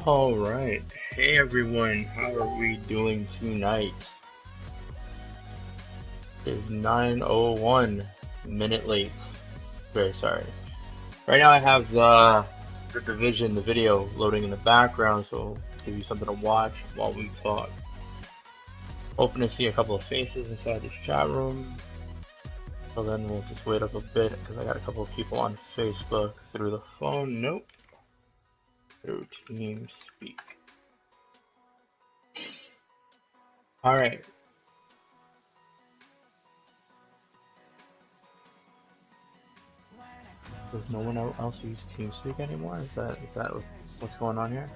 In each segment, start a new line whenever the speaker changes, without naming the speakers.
Alright, hey everyone, how are we doing tonight? It's 9:01, minute late. Very sorry. Right now I have the division, the video loading in the background, so I'll give you something to watch while we talk. Hoping to see a couple of faces inside this chat room. So then we'll just wait up a bit because I got a couple of people on Facebook through the phone. Nope. Through TeamSpeak. Alright. Does no one else use TeamSpeak anymore? Is that what's going on here?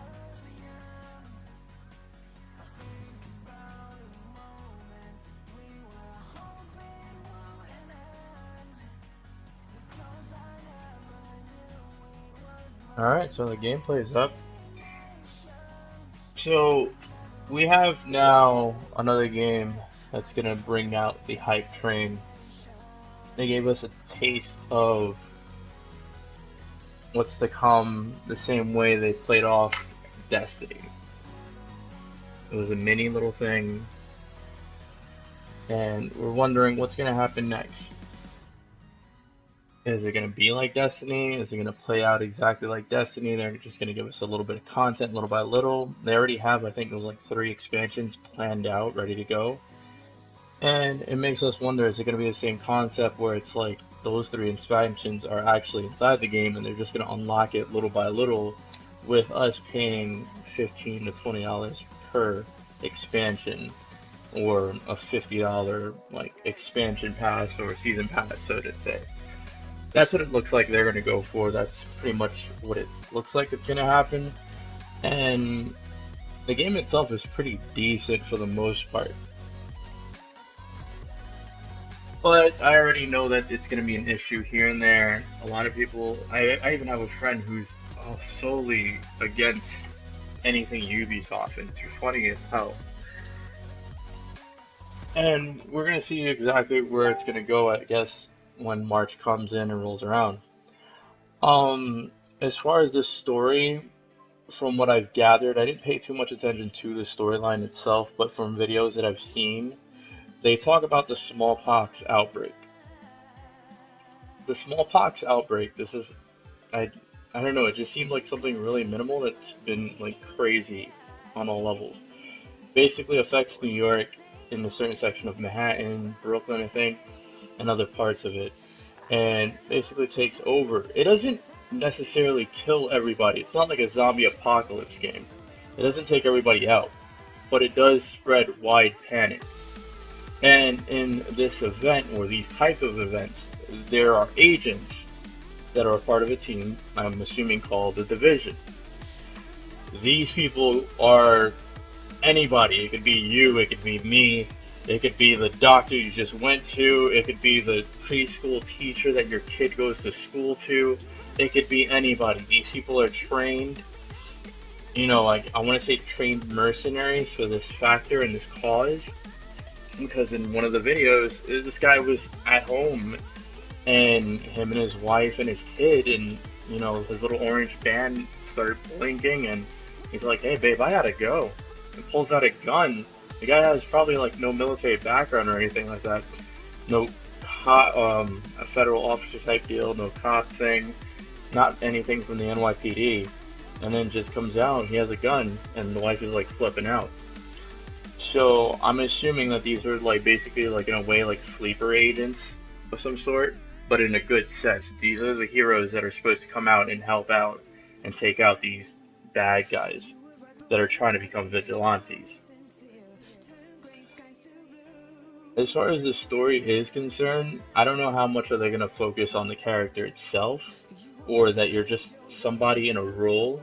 Alright, so the gameplay is up. So we have now another game that's gonna bring out the hype train. They gave us a taste of what's to come the same way they played off Destiny. It was a mini little thing, and we're wondering what's gonna happen next. Is it going to be like Destiny? Is it going to play out exactly like Destiny? They're just going to give us a little bit of content little by little. They already have, I think it was like 3 expansions planned out, ready to go. And it makes us wonder, is it going to be the same concept where it's like those 3 expansions are actually inside the game and they're just going to unlock it little by little with us paying $15 to $20 per expansion, or a $50 like expansion pass or season pass, so to say. That's what it looks like they're going to go for. That's pretty much what it looks like it's going to happen. And the game itself is pretty decent for the most part. But I already know that it's going to be an issue here and there. A lot of people, I even have a friend who's solely against anything Ubisoft, and it's funny as hell. And we're going to see exactly where it's going to go, I guess, when March comes in and rolls around. As far as this story, from what I've gathered, I didn't pay too much attention to the storyline itself, but from videos that I've seen, they talk about the smallpox outbreak. The smallpox outbreak, this is, I don't know, it just seemed like something really minimal that's been like crazy on all levels. Basically affects New York in a certain section of Manhattan, Brooklyn, I think, and other parts of it, and basically takes over. It doesn't necessarily kill everybody. It's not like a zombie apocalypse game. It doesn't take everybody out, but it does spread wide panic. And in this event, or these type of events, there are agents that are a part of a team, I'm assuming called the Division. These people are anybody. It could be you, it could be me, it could be the doctor you just went to. It could be the preschool teacher that your kid goes to school to. It could be anybody. These people are trained, you know, like I want to say trained mercenaries for this factor and this cause. Because in one of the videos, this guy was at home, and him and his wife and his kid, and you know, his little orange band started blinking, and he's like, "Hey babe, I gotta go." And pulls out a gun. The guy has probably like no military background or anything like that. No a federal officer type deal, no cop thing, not anything from the NYPD. And then just comes out and he has a gun and the wife is like flipping out. So I'm assuming that these are like basically like in a way like sleeper agents of some sort, but in a good sense. These are the heroes that are supposed to come out and help out and take out these bad guys that are trying to become vigilantes. As far as the story is concerned, I don't know how much are they going to focus on the character itself, or that you're just somebody in a role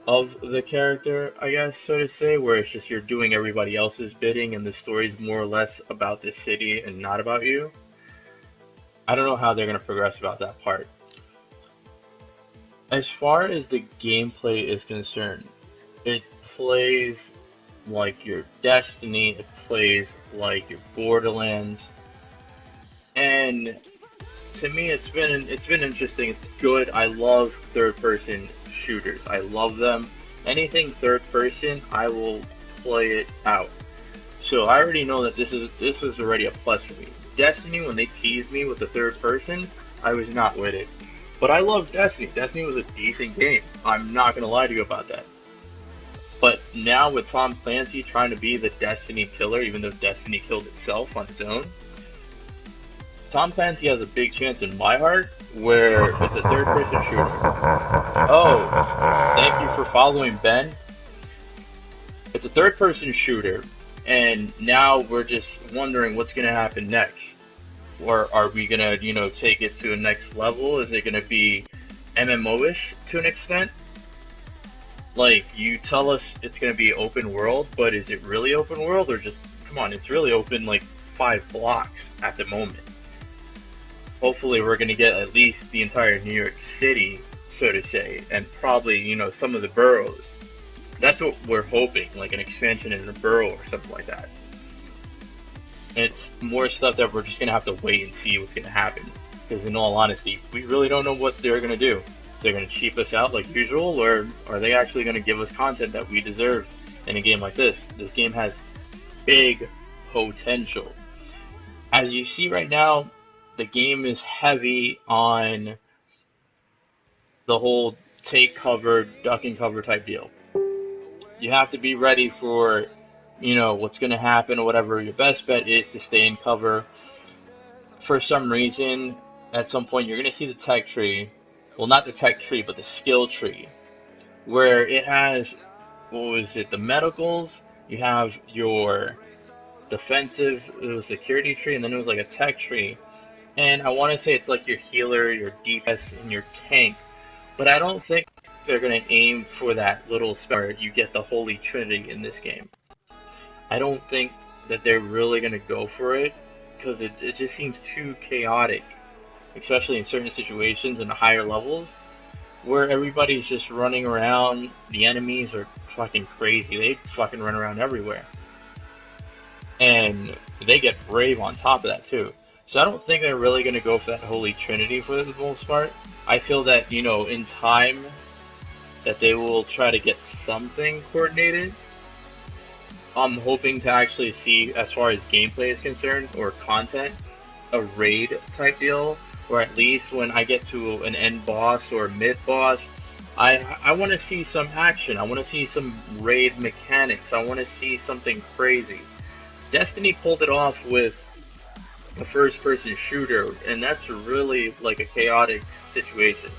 of the character, I guess, so to say, where it's just you're doing everybody else's bidding and the story's more or less about the city and not about you. I don't know how they're going to progress about that part. As far as the gameplay is concerned, it plays like your Destiny, it plays like your Borderlands, and to me it's been interesting. It's good. I love third person shooters. I love them. anything third person, I will play it out. So I already know that this is already a plus for me. Destiny, when they teased me with the third person, I was not with it. But I love Destiny. Destiny was a decent game. I'm not gonna lie to you about that. But now with Tom Clancy trying to be the Destiny killer, even though Destiny killed itself on its own, Tom Clancy has a big chance in my heart where it's a third-person shooter. Oh, thank you for following, Ben. It's a third-person shooter, and now we're just wondering what's going to happen next. Or are we going to, take it to a next level? Is it going to be MMO-ish to an extent? Like, you tell us it's going to be open world, but is it really open world? Or just, come on, it's really open like 5 blocks at the moment. Hopefully we're going to get at least the entire New York City, so to say, and probably, some of the boroughs. That's what we're hoping, like an expansion in a borough or something like that. And it's more stuff that we're just going to have to wait and see what's going to happen. Because in all honesty, we really don't know what they're going to do. They're going to cheap us out like usual, or are they actually going to give us content that we deserve in a game like this? This game has big potential. As you see right now, the game is heavy on the whole take cover, duck and cover type deal. You have to be ready for, what's going to happen or whatever. Your best bet is to stay in cover. For some reason, at some point, you're going to see the tech tree. Well, not the tech tree, but the skill tree. Where it has, the medicals. You have your defensive, it was security tree, and then it was like a tech tree. And I want to say it's like your healer, your DPS, and your tank. But I don't think they're going to aim for that little spell where you get the Holy Trinity in this game. I don't think that they're really going to go for it, because it just seems too chaotic. Especially in certain situations in the higher levels, where everybody's just running around. The enemies are fucking crazy. They fucking run around everywhere. And they get brave on top of that too. So I don't think they're really going to go for that Holy Trinity for the most part. I feel that, in time, that they will try to get something coordinated. I'm hoping to actually see, as far as gameplay is concerned, or content, a raid type deal, or at least when I get to an end boss or mid boss, I want to see some action. I want to see some raid mechanics. I want to see something crazy. Destiny pulled it off with a first-person shooter, and that's really like a chaotic situation.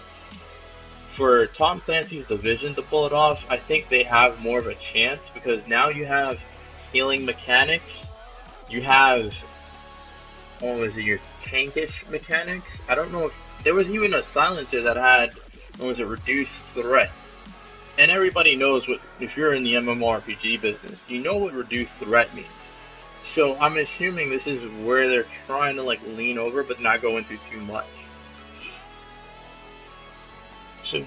For Tom Clancy's Division to pull it off, I think they have more of a chance, because now you have healing mechanics, you have, your tankish mechanics. I don't know if there was even a silencer that had, reduced threat. And everybody knows what, if you're in the MMORPG business, you know what reduced threat means. So I'm assuming this is where they're trying to lean over, but not go into too much. So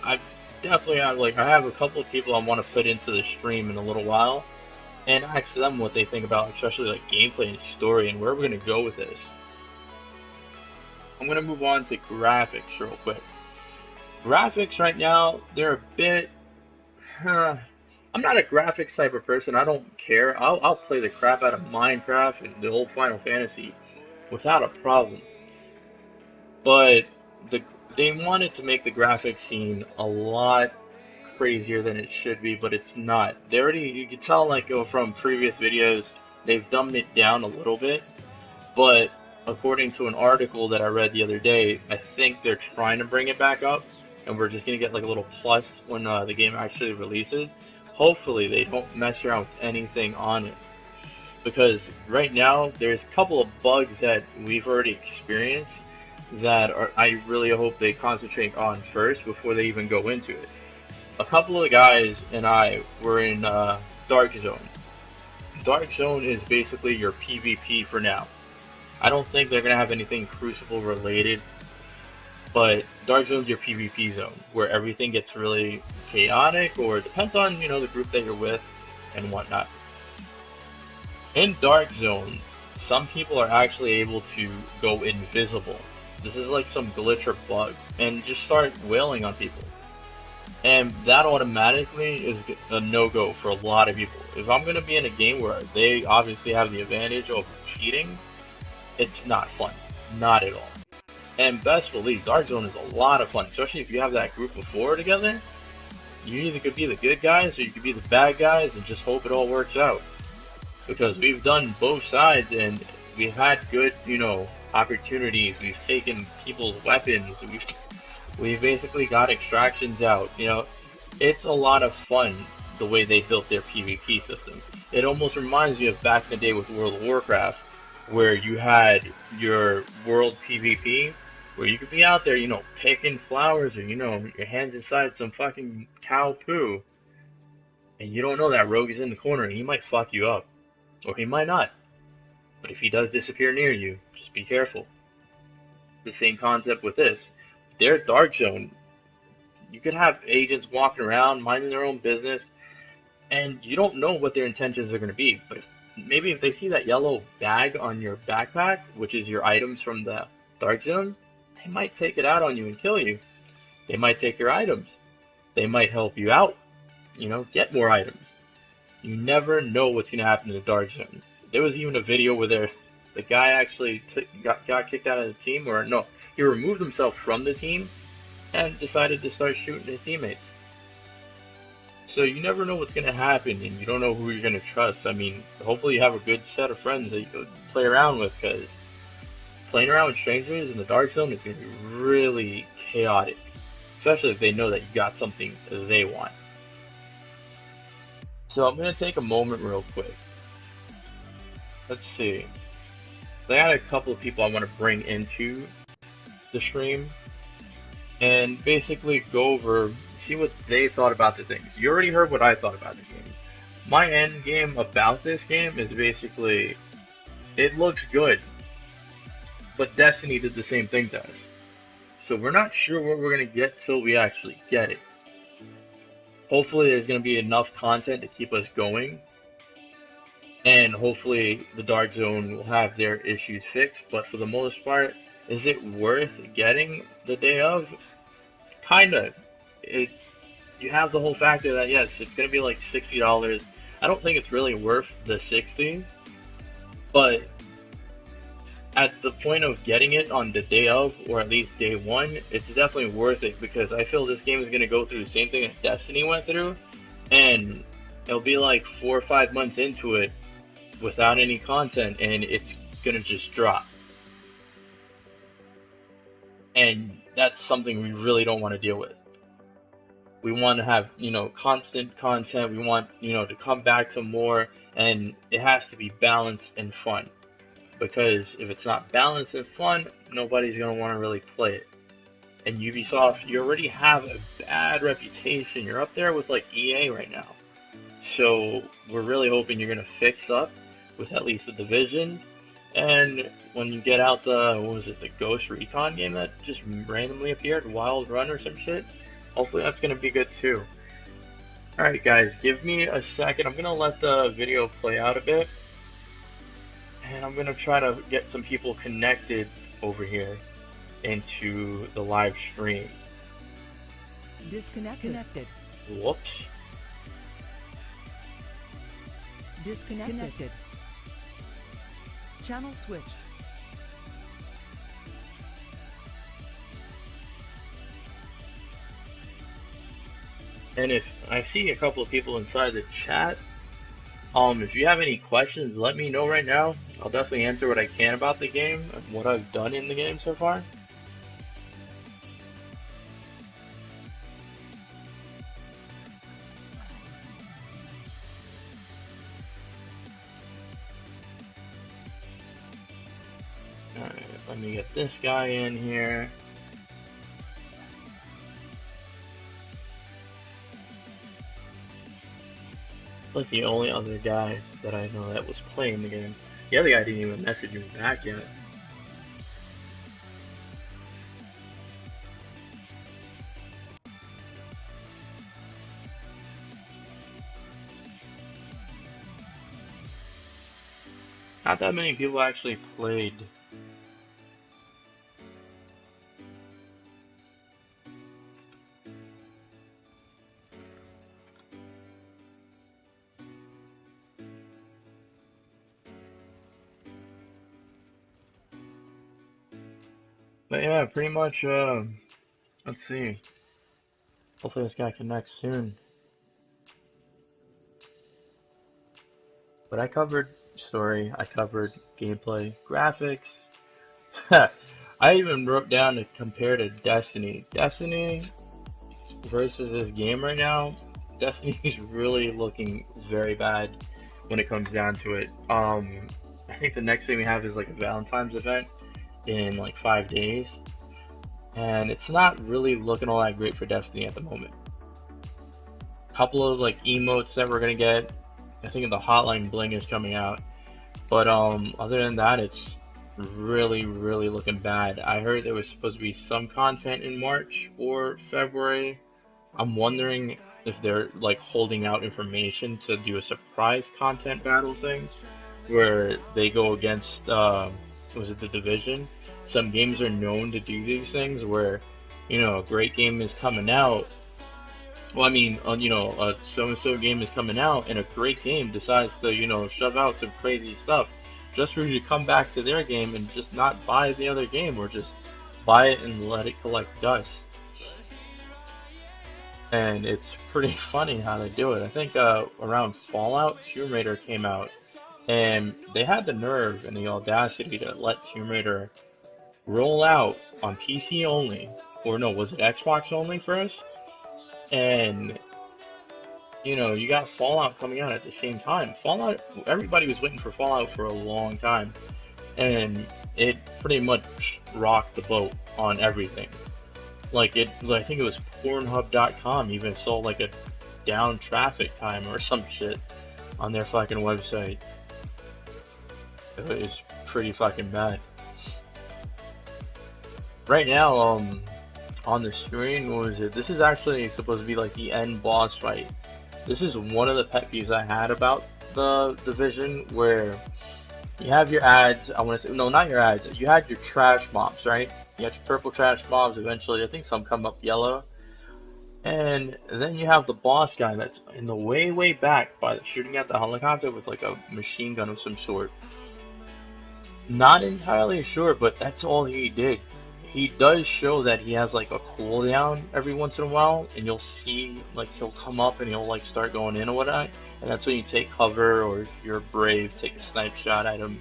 I definitely have I have a couple of people I want to put into the stream in a little while, and ask them what they think about, especially gameplay and story, and where we're gonna go with this. I'm gonna move on to graphics real quick. Graphics right now, they're a bit. I'm not a graphics type of person. I don't care. I'll play the crap out of Minecraft and the old Final Fantasy without a problem. But they wanted to make the graphics scene a lot crazier than it should be, but it's not. You can tell from previous videos, they've dumbed it down a little bit. But according to an article that I read the other day, I think they're trying to bring it back up, and we're just gonna get a little plus when the game actually releases. Hopefully they don't mess around with anything on it, because right now there's a couple of bugs that we've already experienced that I really hope they concentrate on first before they even go into it. A couple of the guys and I were in Dark Zone. Dark Zone is basically your PvP for now. I don't think they're gonna have anything Crucible related, but Dark Zone's your PvP zone, where everything gets really chaotic, or it depends on, the group that you're with and whatnot. In Dark Zone, some people are actually able to go invisible. This is like some glitch or bug, and just start wailing on people. And that automatically is a no-go for a lot of people. If I'm going to be in a game where they obviously have the advantage of cheating, it's not fun. Not at all. And best believe, Dark Zone is a lot of fun, especially if you have that group of 4 together. You either could be the good guys or you could be the bad guys and just hope it all works out. Because we've done both sides and we've had good, opportunities. We've taken people's weapons. We've basically got extractions out. It's a lot of fun the way they built their PvP system. It almost reminds me of back in the day with World of Warcraft, where you had your world PvP, where you could be out there, picking flowers or, your hands inside some fucking cow poo. And you don't know that rogue is in the corner and he might fuck you up. Or he might not. But if he does disappear near you, just be careful. The same concept with this. Their Dark Zone, you could have agents walking around, minding their own business, and you don't know what their intentions are going to be. But maybe if they see that yellow bag on your backpack, which is your items from the Dark Zone, they might take it out on you and kill you. They might take your items. They might help you out, get more items. You never know what's going to happen in the Dark Zone. There was even a video where the guy actually got kicked out of the team, or no, he removed himself from the team and decided to start shooting his teammates. So you never know what's going to happen, and you don't know who you're going to trust. I mean, hopefully you have a good set of friends that you can play around with, because playing around with strangers in the Dark Zone is going to be really chaotic, especially if they know that you got something they want. So I'm going to take a moment real quick. Let's see. I had a couple of people I want to bring into the stream and basically go over, see what they thought about the things. You already heard what I thought about the game. My end game about this game is basically, it looks good, but Destiny did the same thing to us. So we're not sure what we're going to get till we actually get it. Hopefully there's going to be enough content to keep us going. And hopefully the Dark Zone will have their issues fixed. But for the most part, is it worth getting the day of? Kinda. You have the whole factor that yes, it's going to be like $60. I don't think it's really worth the $60. But at the point of getting it on the day of, or at least day one, it's definitely worth it, because I feel this game is going to go through the same thing that Destiny went through, and it'll be like 4 or 5 months into it without any content, and it's going to just drop. And that's something we really don't want to deal with. We want to have, constant content. We want, to come back to more, and it has to be balanced and fun. Because if it's not balanced and fun, nobody's going to want to really play it. And Ubisoft, you already have a bad reputation. You're up there with like EA right now. So we're really hoping you're going to fix up with at least the Division. And when you get out the Ghost Recon game that just randomly appeared, Wild Run or some shit, hopefully that's going to be good too. Alright guys, give me a second. I'm going to let the video play out a bit. And I'm going to try to get some people connected over here into the live stream.
Disconnected.
Whoops.
Disconnected. Channel switched.
And if I see a couple of people inside the chat, if you have any questions, let me know right now. I'll definitely answer what I can about the game and what I've done in the game so far. Alright, let me get this guy in here. Like the only other guy that I know that was playing the game. The other guy didn't even message me back yet. Not that many people actually played. But yeah, pretty much, let's see. Hopefully this guy connects soon. But I covered story, I covered gameplay, graphics. I even wrote down to compare to Destiny. Destiny versus this game right now, Destiny's really looking very bad when it comes down to it. I think the next thing we have is like a Valentine's event in like 5 days, and it's not really looking all that great for Destiny at the moment. Couple of like emotes that we're gonna get. I think the Hotline Bling is coming out, but other than that, it's really looking bad. I heard there was supposed to be some content in March or February. I'm wondering if they're like holding out information to do a surprise content battle thing where they go against was it the Division? Some games are known to do these things where, a great game is coming out. Well, I mean, a so-and-so game is coming out, and a great game decides to, shove out some crazy stuff just for you to come back to their game and just not buy the other game, or just buy it and let it collect dust. And it's pretty funny how they do it. I think around Fallout, Tomb Raider came out, and they had the nerve and the audacity to let Tomb Raider roll out on PC only, or no, was it Xbox only first? And you got Fallout coming out at the same time. Fallout, everybody was waiting for Fallout for a long time, and it pretty much rocked the boat on everything. I think it was Pornhub.com even saw like a down traffic time or some shit on their fucking website. It was pretty fucking bad. Right now, on the screen, what was it? This is actually supposed to be like the end boss fight. This is one of the pet peeves I had about the Division, where you have your ads. I want to say, no, not your ads. You had your trash mobs, right? You had your purple trash mobs. Eventually, I think some come up yellow. And then you have the boss guy that's in the way back by shooting at the helicopter with like a machine gun of some sort. Not entirely sure, but that's all he did. He does show that he has like a cooldown every once in a while, and you'll see like he'll come up and he'll like start going in or whatnot, and that's when you take cover, or if you're brave, take a snipe shot at him.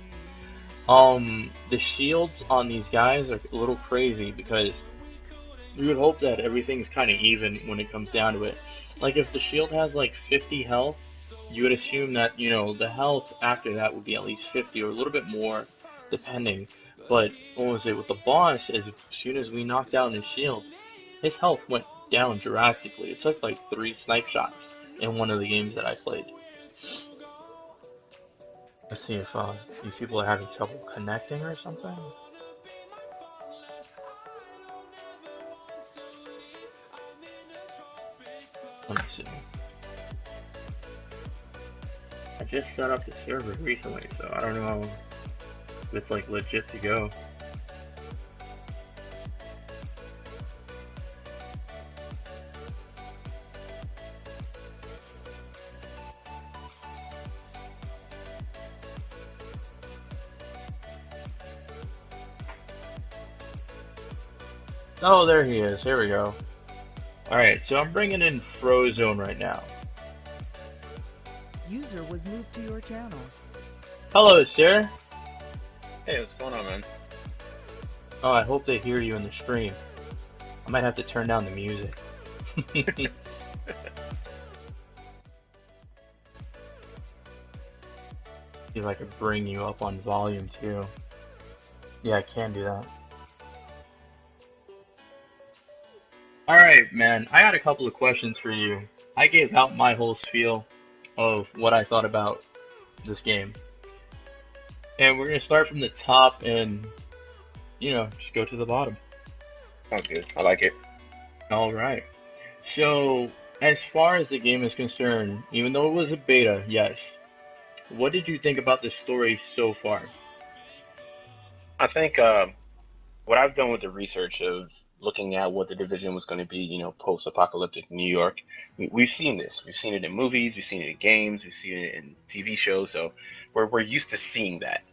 The shields on these guys are a little crazy because you would hope that everything's kind of even when it comes down to it. Like if the shield has like 50 health, you would assume that, the health after that would be at least 50 or a little bit more, depending. But what was it with the boss? As soon as we knocked down his shield, his health went down drastically. It took like 3 snipe shots in one of the games that I played. Let's see if these people are having trouble connecting or something. Let me see. I just set up the server recently, so I don't know if it's like legit to go. Oh, there he is. Here we go. Alright, so I'm bringing in Frozone right now.
User was moved to your channel.
Hello, sir.
Hey, what's going on, man?
Oh, I hope they hear you in the stream. I might have to turn down the music. See if I could bring you up on volume too. Yeah, I can do that. Alright, man, I got a couple of questions for you. I gave out my whole spiel of what I thought about this game. And we're going to start from the top and, just go to the bottom.
Sounds good. I like it.
Alright. So, as far as the game is concerned, even though it was a beta, yes, what did you think about the story so far?
I think what I've done with the research of looking at what the Division was going to be, post-apocalyptic New York, we've seen this. We've seen it in movies, we've seen it in games, we've seen it in TV shows, so we're used to seeing that.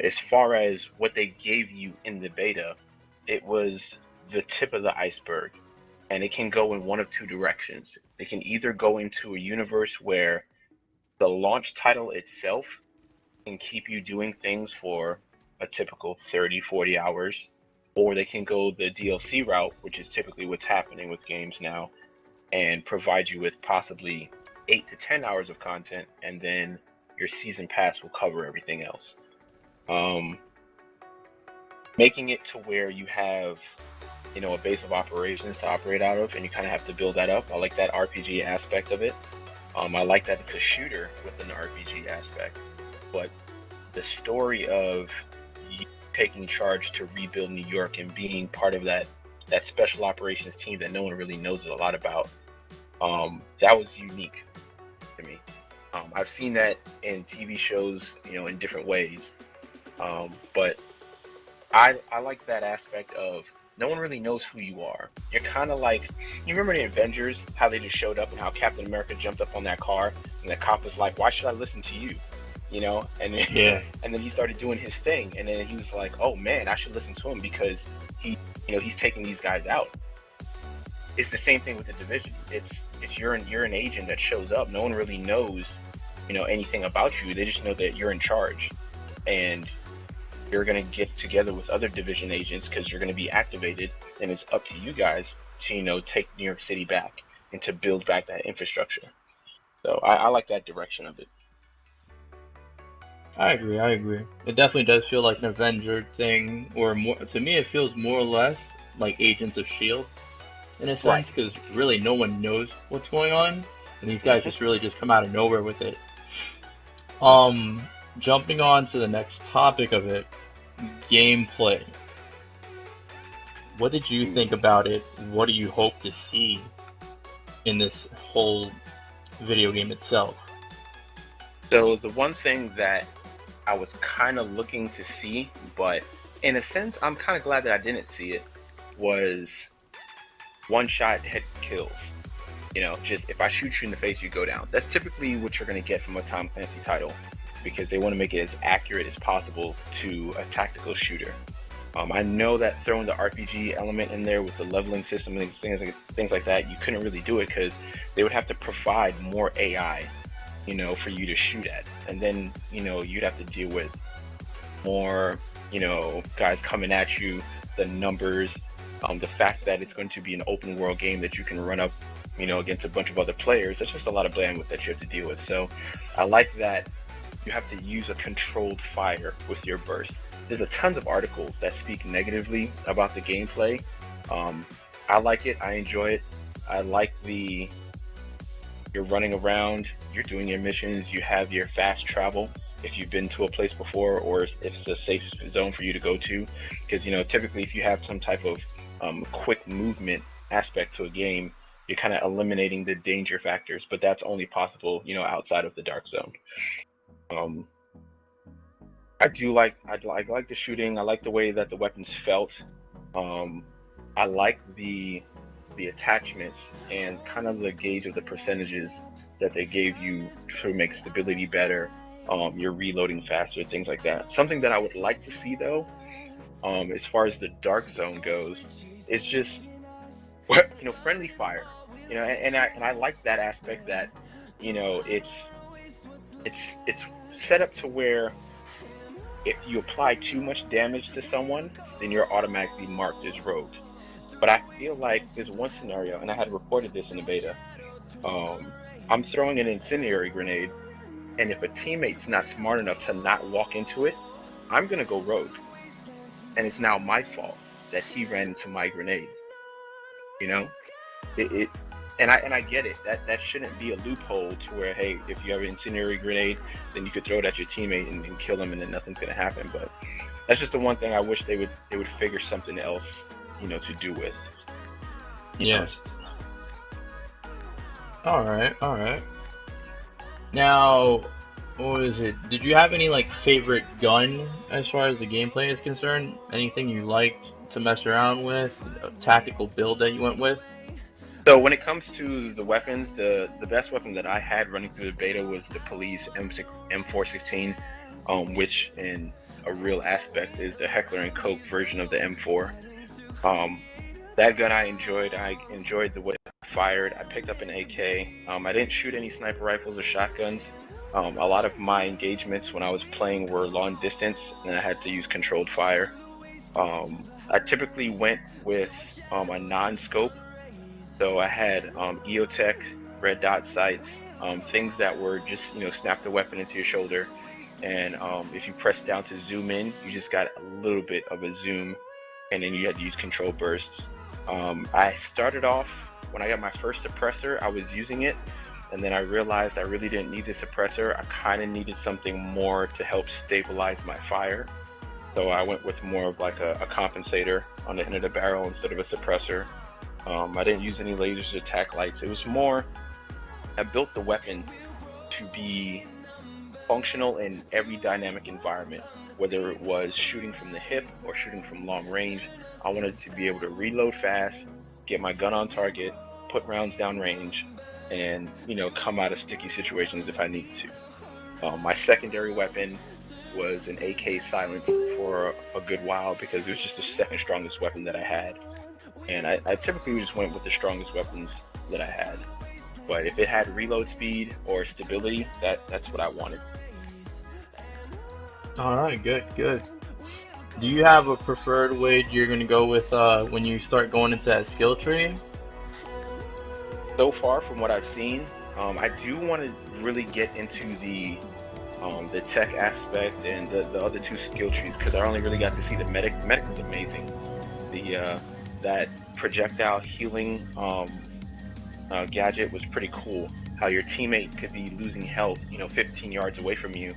As far as what they gave you in the beta, it was the tip of the iceberg, and it can go in one of two directions. It can either go into a universe where the launch title itself can keep you doing things for a typical 30, 40 hours, or they can go the DLC route, which is typically what's happening with games now, and provide you with possibly 8 to 10 hours of content, and then your season pass will cover everything else. Making it to where you have, a base of operations to operate out of, and you kind of have to build that up. I like that RPG aspect of it. I like that it's a shooter with an RPG aspect, but the story of you taking charge to rebuild New York and being part of that special operations team that no one really knows a lot about, that was unique to me. I've seen that in TV shows, in different ways, but I like that aspect of no one really knows who you are. You're kind of like, you remember the Avengers, how they just showed up and how Captain America jumped up on that car and the cop was like, why should I listen to you? And then,
Yeah.
and then he started doing his thing, and then he was like, oh man, I should listen to him because he's taking these guys out. It's the same thing with the Division. It's you're an agent that shows up. No one really knows, anything about you. They just know that you're in charge, and you're going to get together with other Division agents because you're going to be activated, and it's up to you guys to, take New York City back and to build back that infrastructure. So I like that direction of it.
I agree. It definitely does feel like an Avenger thing, or more to me. It feels more or less like Agents of Shield, in a sense, because really no one knows what's going on, and these guys just come out of nowhere with it. Jumping on to the next topic of it, gameplay. What did you think about it? What do you hope to see in this whole video game itself?
So the one thing that I was kind of looking to see, but in a sense I'm kind of glad that I didn't see it, was one-shot head kills. Just if I shoot you in the face, you go down. That's typically what you're going to get from a Tom Clancy title, because they want to make it as accurate as possible to a tactical shooter. I know that throwing the RPG element in there with the leveling system and things like that, you couldn't really do it because they would have to provide more AI, for you to shoot at. And then, you'd have to deal with more, guys coming at you, the numbers, the fact that it's going to be an open world game that you can run up, against a bunch of other players. That's just a lot of bandwidth that you have to deal with. So I like that you have to use a controlled fire with your burst. There's a tons of articles that speak negatively about the gameplay. I like it. I enjoy it. I like you're running around, you're doing your missions, you have your fast travel if you've been to a place before, or if it's a safe zone for you to go to. Because, typically if you have some type of quick movement aspect to a game, you're kind of eliminating the danger factors, but that's only possible, outside of the dark zone. I like the shooting. I like the way that the weapons felt. I like the attachments and kind of the gauge of the percentages that they gave you to make stability better. You're reloading faster, things like that. Something that I would like to see though, as far as the dark zone goes, is just friendly fire. And I like that aspect that it's set up to where if you apply too much damage to someone, then you're automatically marked as rogue. But I feel like there's one scenario, and I had reported this in the beta. I'm throwing an incendiary grenade, and if a teammate's not smart enough to not walk into it, I'm gonna go rogue, and it's now my fault that he ran into my grenade. And I get it. That shouldn't be a loophole to where, hey, if you have an incendiary grenade, then you could throw it at your teammate and kill them, and then nothing's gonna happen. But that's just the one thing I wish they would figure something else, to do with.
Yes. All right. Now, what is it? Did you have any favorite gun as far as the gameplay is concerned? Anything you liked to mess around with? A tactical build that you went with?
So when it comes to the weapons, the best weapon that I had running through the beta was the Police M416, which in a real aspect is the Heckler & Koch version of the M4. Um, that gun I enjoyed. I enjoyed the way it fired. I picked up an AK. I didn't shoot any sniper rifles or shotguns. A lot of my engagements when I was playing were long distance, and I had to use controlled fire. I typically went with a non-scope, so I had EOTech, red dot sights, things that were just snap the weapon into your shoulder, and if you press down to zoom in, you just got a little bit of a zoom, and then you had to use control bursts. I started off when I got my first suppressor, I was using it, and then I realized I really didn't need the suppressor. I kind of needed something more to help stabilize my fire. So I went with more of like a compensator on the end of the barrel instead of a suppressor. I didn't use any lasers or attack lights. It was more, I built the weapon to be functional in every dynamic environment, whether it was shooting from the hip or shooting from long range. I wanted to be able to reload fast, get my gun on target, put rounds down range, and come out of sticky situations if I needed to. My secondary weapon was an AK silence for a good while because it was just the second strongest weapon that I had, and I typically just went with the strongest weapons that I had. But if it had reload speed or stability, that's what I wanted.
All right, good. Do you have a preferred way you're gonna go with when you start going into that skill tree?
So far from what I've seen, I do want to really get into the tech aspect and the other two skill trees, because I only really got to see the medic. The medic is amazing. That projectile healing gadget was pretty cool. How your teammate could be losing health, 15 yards away from you.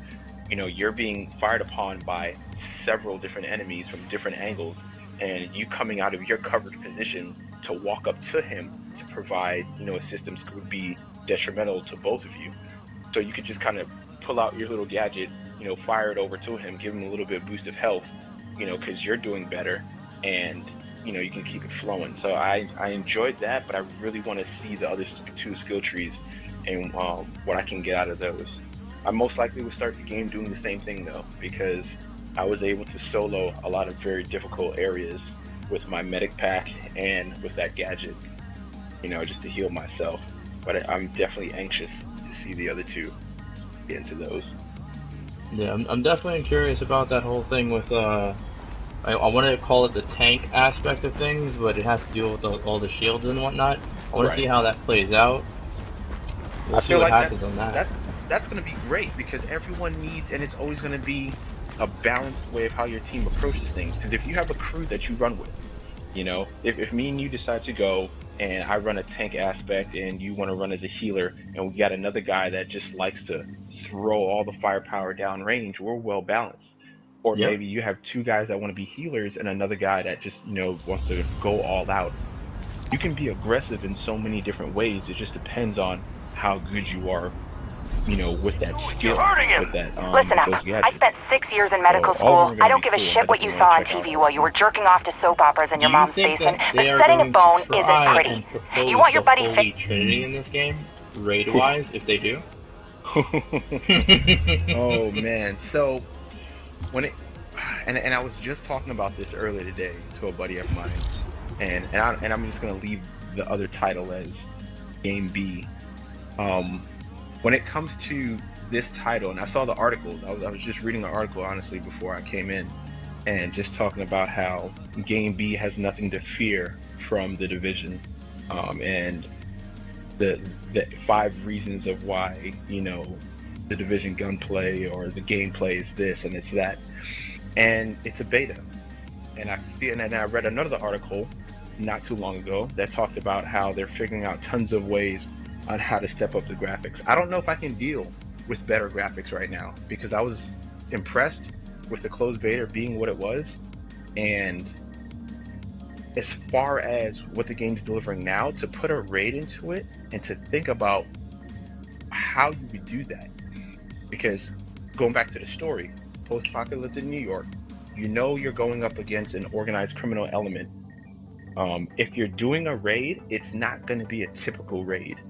You're being fired upon by several different enemies from different angles, and you coming out of your covered position to walk up to him to provide, assistance would be detrimental to both of you. So you could just kind of pull out your little gadget, fire it over to him, give him a little bit of boost of health, because you're doing better, and you can keep it flowing. So I enjoyed that, but I really want to see the other two skill trees and what I can get out of those. I most likely would start the game doing the same thing though, because I was able to solo a lot of very difficult areas with my medic pack and with that gadget, just to heal myself. But I'm definitely anxious to see the other two get into those.
Yeah, I'm definitely curious about that whole thing with I want to call it the tank aspect of things, but it has to deal with all the shields and whatnot. I want to see how that plays out. We'll see what happens on that.
That's going to be great, because everyone needs, and it's always going to be a balanced way of how your team approaches things. Because if you have a crew that you run with, if me and you decide to go and I run a tank aspect and you want to run as a healer, and we got another guy that just likes to throw all the firepower down range, we're well balanced. Or maybe you have two guys that want to be healers and another guy that just wants to go all out. You can be aggressive in so many different ways. It just depends on how good you are, with that skill, with that
Listen up. I spent 6 years in medical school. I don't give a shit what you saw on TV while you were jerking off to soap operas in your mom's basement, but setting a bone isn't pretty. You want your buddy
Holy Trinity in this game, raid-wise, if they do?
Oh man, so when I was just talking about this earlier today to a buddy of mine, and I'm just gonna leave the other title as Game B. When it comes to this title, and I saw the article, I was just reading the article honestly before I came in, and just talking about how Game B has nothing to fear from the Division, and the 5 reasons of why the Division gunplay or the gameplay is this and it's that, and it's a beta. And I read another article not too long ago that talked about how they're figuring out tons of ways on how to step up the graphics. I don't know if I can deal with better graphics right now, because I was impressed with the closed beta being what it was, and as far as what the game's delivering now, to put a raid into it and to think about how you would do that, because going back to the story, post-apocalyptic New York, you're going up against an organized criminal element. If you're doing a raid, it's not going to be a typical raid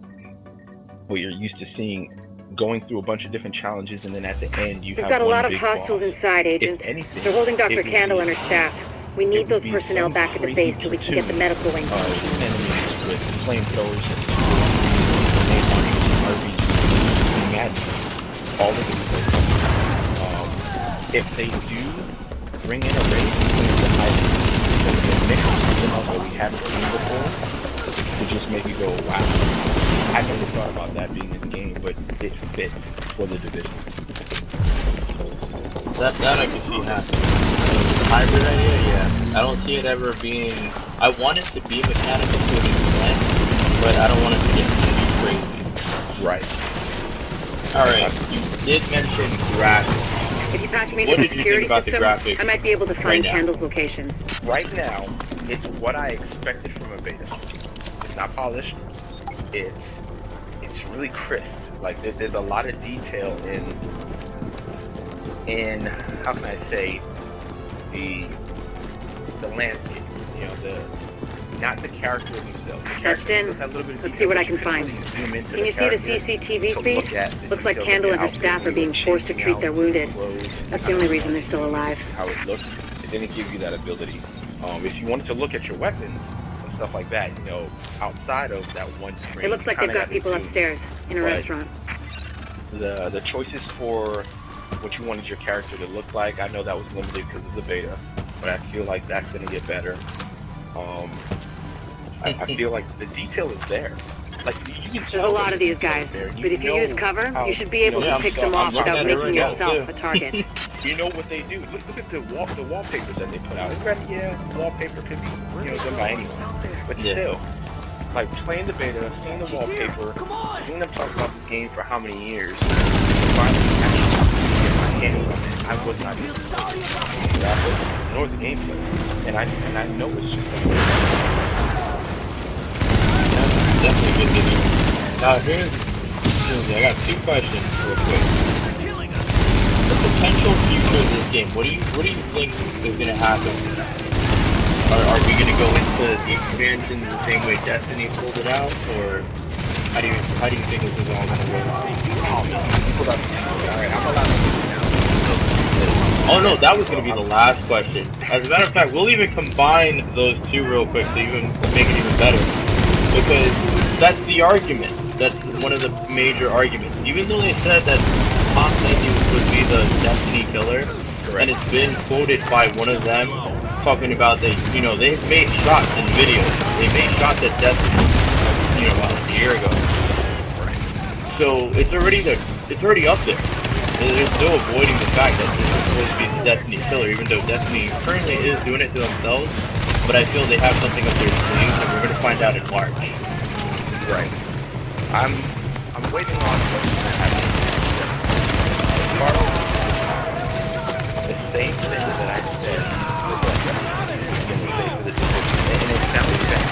where you're used to seeing going through a bunch of different challenges, and then at the end
We've got a lot of hostiles inside, agents. They're holding Dr. Candle and her staff. We need those personnel back at the base so we can get the medical wing.
Enemies with flamethrowers and RPGs, madness, all over the place. If they do bring in a race, the mix of something else that we haven't seen before, would just make you go, wow. I never thought about that being in the game, but it fits for the division.
That I can see happening. The hybrid idea, yeah. I don't see it ever being... I want it to be mechanical to an extent, but I don't want it to get too crazy.
Right.
Alright, you did mention graphics.
If you patch me into the security system, I might be able to find Candle's location.
Right now, it's what I expected from a beta. It's not polished. It's really crisp. Like there's a lot of detail in how can I say the landscape. You know, not the characters themselves.
Patched in. Let's see what I can find. Can you see the CCTV feed? Looks like Candle and her staff are being forced to treat their wounded. That's the only reason they're still alive.
How it looks, it didn't give you that ability. If you wanted to look at your weapons and stuff like that, you know, outside of that one screen.
It looks like they've got people upstairs in a restaurant.
The choices for what you wanted your character to look like, I know that was limited because of the beta, but I feel like that's going to get better. I feel like the detail is there. Like you can
There's a lot of these guys, but if you use cover, you should be able to pick them off without making yourself a target.
You know what they do. Look at the wallpapers that they put out. Yeah, wallpaper could be done by anyone, but still, like playing the beta, seeing the wallpaper, seeing them talk about this game for how many years, finally actually get my hands on it. I was not used to the graphics nor the gameplay, and I know it's just
definitely good to hear. Now I got two questions real quick. The potential future of this game, what do you think is gonna happen? Are we gonna go into the expansion the same way Destiny pulled it out, or how do you think this is all gonna work? Oh no, that was gonna be the last question. As a matter of fact, we'll even combine those two real quick to even make it even better. Because that's the argument. That's one of the major arguments. Even though they said that Tom Clancy was supposed to be the Destiny killer, and it's been quoted by one of them talking about that, they've made shots in videos. They made shots at Destiny, about a year ago. So it's already up there. They're still avoiding the fact that this is supposed to be the Destiny killer, even though Destiny currently is doing it to themselves. But I feel they have something up their sleeves, and we're gonna find out in March.
Right. I'm waiting on what's gonna happen. As far as the same thing that I said for the division, and it sounds bad.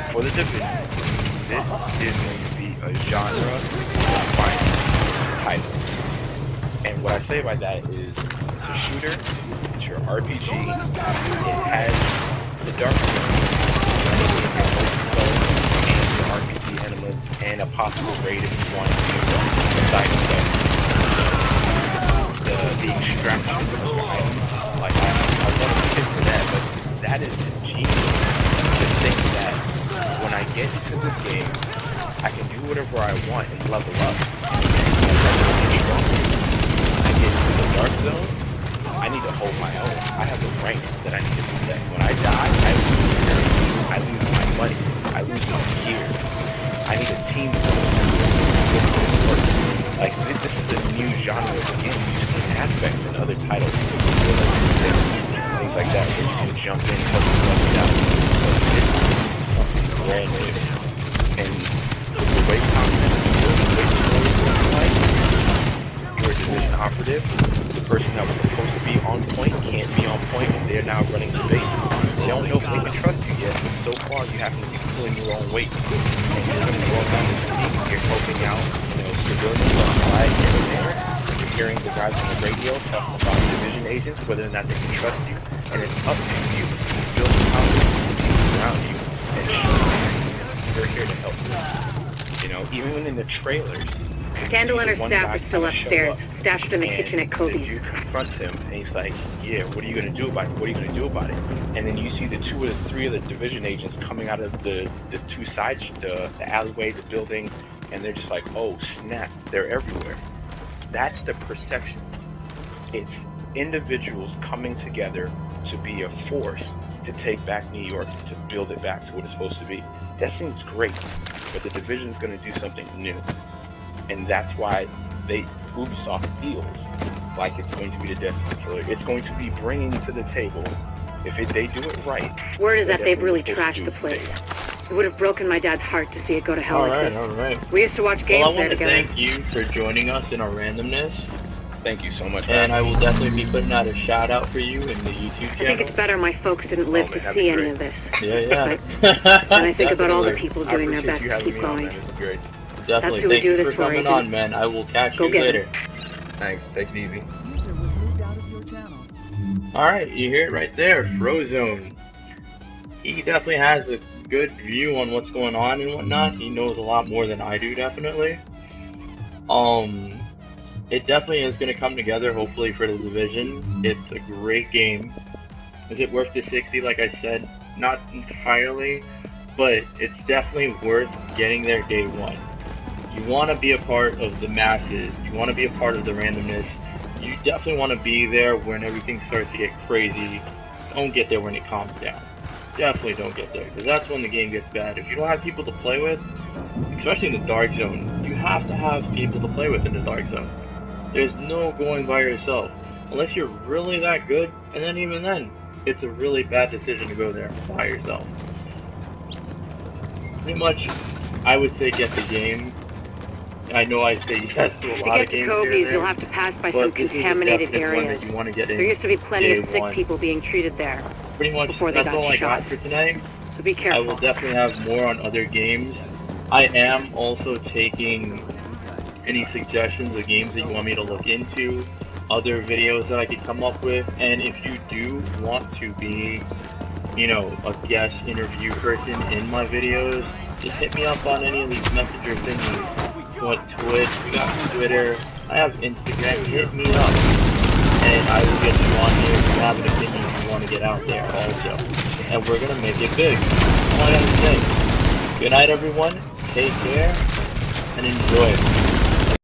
For the division, this is going to be a genre-defining title. And what I say by that is the shooter. Your RPG, it has the dark zone, and your RPG elements, and a possible raid if you want to do the side stuff. The extraction of the items, like I want to get to that, but that is genius to think that when I get into this game, I can do whatever I want and level up. When I get into the dark zone, I need to hold my own. I have a rank that I need to protect. When I die, I lose security. I lose my money. I lose my gear. I need a team to work. Like, this is a new genre of the game. You've seen aspects in other titles. Things like that, where you can jump in, help yourself out. But this is something brand new. And the way content is built, the way the story is like, you're a division operative. The person that was supposed to be on point can't be on point, and they're now running the base. They don't know if they can trust you yet, but so far you happen to be pulling your own weight. And you're going to go around the street, you're helping out, civilians on the side here and there. You're hearing the guys on the radio talking about division agents, whether or not they can trust you. And it's up to you to build confidence in the people around you and show them we're here to help you. Even in the trailers,
Candle and her staff are still upstairs, stashed in the kitchen at Kobe's.
The dude confronts him, and he's like, yeah, what are you going to do about it? What are you going to do about it? And then you see the 2 or 3 of the division agents coming out of the 2 sides, the alleyway, the building, and they're just like, oh, snap, they're everywhere. That's the perception. It's individuals coming together to be a force to take back New York, to build it back to what it's supposed to be. That seems great, but the division's going to do something new. And that's why Ubisoft feels like it's going to be the Destiny killer. It's going to be bringing to the table, they do it right.
Word is that they've really trashed the place. It would have broken my dad's heart to see it go to hell like this.
Alright.
We used to watch games there together.
I want to thank you for joining us in our randomness.
Thank you so much.
And I will definitely be putting out a shout out for you in the YouTube channel.
I think it's better my folks didn't live to see any of this.
Yeah.
And I think about all the people doing their best to keep going.
This is great.
Definitely.
That's who we do this for,
coming on, man. I will catch you later.
Thanks. Take it easy.
User was moved out of your channel.
Alright, you hear it right there. Frozone. He definitely has a good view on what's going on and whatnot. He knows a lot more than I do, definitely. It definitely is going to come together, hopefully, for the Division. It's a great game. Is it worth the 60? Like I said, not entirely, but it's definitely worth getting there day one. You want to be a part of the masses. You want to be a part of the randomness. You definitely want to be there when everything starts to get crazy. Don't get there when it calms down. Definitely don't get there, because that's when the game gets bad. If you don't have people to play with, especially in the Dark Zone, you have to have people to play with in the Dark Zone. There's no going by yourself, unless you're really that good, and then even then, it's a really bad decision to go there by yourself. Pretty much, I would say get the game. I know I say yes to a lot of games.
To get to Kobe's, you'll have to pass by some contaminated areas. There used to be plenty of sick people being treated there.
Pretty much, that's all I got for tonight.
So be careful.
I will definitely have more on other games. I am also taking any suggestions of games that you want me to look into, other videos that I could come up with, and if you do want to be, you know, a guest interview person in my videos, just hit me up on any of these messenger thingies. You want Twitch, we got Twitter, I have Instagram, hit me up, and I will get you on here if you have an opinion you want to get out there also. And we're going to make it big. That's all I gotta say. Good night everyone, take care, and enjoy.